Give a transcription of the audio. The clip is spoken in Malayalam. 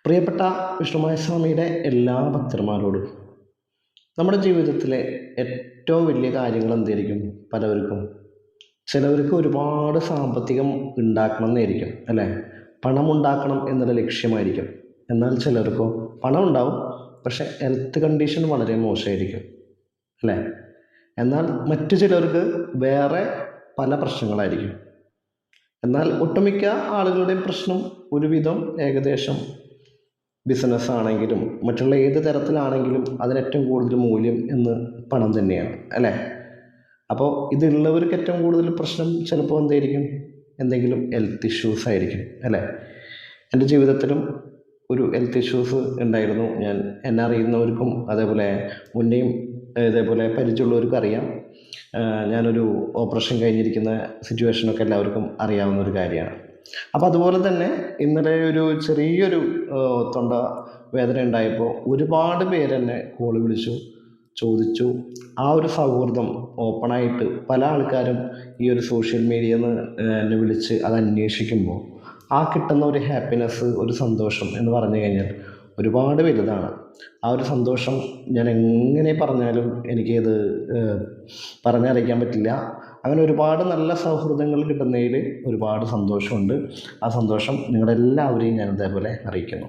പ്രിയപ്പെട്ട വിഷ്ണുമായ സ്വാമിയുടെ എല്ലാ ഭക്തന്മാരോടും നമ്മുടെ ജീവിതത്തിലെ ഏറ്റവും വലിയ കാര്യങ്ങൾ എന്തായിരിക്കും? പലവർക്കും ചിലവർക്ക് ഒരുപാട് സാമ്പത്തികം ഉണ്ടാക്കണം എന്നായിരിക്കും അല്ലേ? പണം ഉണ്ടാക്കണം എന്നുള്ള ലക്ഷ്യമായിരിക്കും. എന്നാൽ ചിലർക്കോ പണം ഉണ്ടാവും, പക്ഷെ ഹെൽത്ത് കണ്ടീഷൻ വളരെ മോശമായിരിക്കും അല്ലേ? എന്നാൽ മറ്റു ചിലർക്ക് വേറെ പല പ്രശ്നങ്ങളായിരിക്കും. എന്നാൽ ഒട്ടുമിക്ക ആളുകളുടെയും പ്രശ്നം ഒരുവിധം ഏകദേശം ബിസിനസ് ആണെങ്കിലും മറ്റുള്ള ഏത് തരത്തിലാണെങ്കിലും അതിന് ഏറ്റവും കൂടുതൽ മൂല്യം എന്ന് പണം തന്നെയാണ് അല്ലേ? അപ്പോൾ ഇതുള്ളവർക്ക് ഏറ്റവും കൂടുതൽ പ്രശ്നം ചിലപ്പോൾ എന്തായിരിക്കും? എന്തെങ്കിലും ഹെൽത്ത് ഇഷ്യൂസ് ആയിരിക്കും അല്ലേ? എൻ്റെ ജീവിതത്തിലും ഒരു ഹെൽത്ത് ഇഷ്യൂസ് ഉണ്ടായിരുന്നു. എന്നെ അറിയുന്നവർക്കും അതേപോലെ മുന്നേയും ഇതേപോലെ പരിചയമുള്ളവർക്കും അറിയാം. ഞാനൊരു ഓപ്പറേഷൻ കഴിഞ്ഞിരിക്കുന്ന സിറ്റുവേഷനൊക്കെ എല്ലാവർക്കും അറിയാവുന്ന ഒരു കാര്യമാണ്. അപ്പോൾ അതുപോലെ തന്നെ ഇന്നലെ ഒരു ചെറിയൊരു തൊണ്ട വേദന ഉണ്ടായപ്പോൾ ഒരുപാട് പേരെന്നെ കോൾ വിളിച്ചു ചോദിച്ചു. ആ ഒരു സൗഹൃദം ഓപ്പണായിട്ട് പല ആൾക്കാരും ഈ ഒരു സോഷ്യൽ മീഡിയയിൽ നിന്ന് എന്നെ വിളിച്ച് അത് അന്വേഷിക്കുമ്പോൾ ആ കിട്ടുന്ന ഒരു ഹാപ്പിനെസ്, ഒരു സന്തോഷം എന്ന് പറഞ്ഞു കഴിഞ്ഞാൽ ഒരുപാട് വലുതാണ്. ആ ഒരു സന്തോഷം ഞാൻ എങ്ങനെ പറഞ്ഞാലും എനിക്കത് പറഞ്ഞറിയിക്കാൻ പറ്റില്ല. അങ്ങനെ ഒരുപാട് നല്ല സൗഹൃദങ്ങൾ കിട്ടുന്നതിൽ ഒരുപാട് സന്തോഷമുണ്ട്. ആ സന്തോഷം നിങ്ങളെല്ലാവരെയും ഞാൻ ഇതേപോലെ അറിയിക്കുന്നു.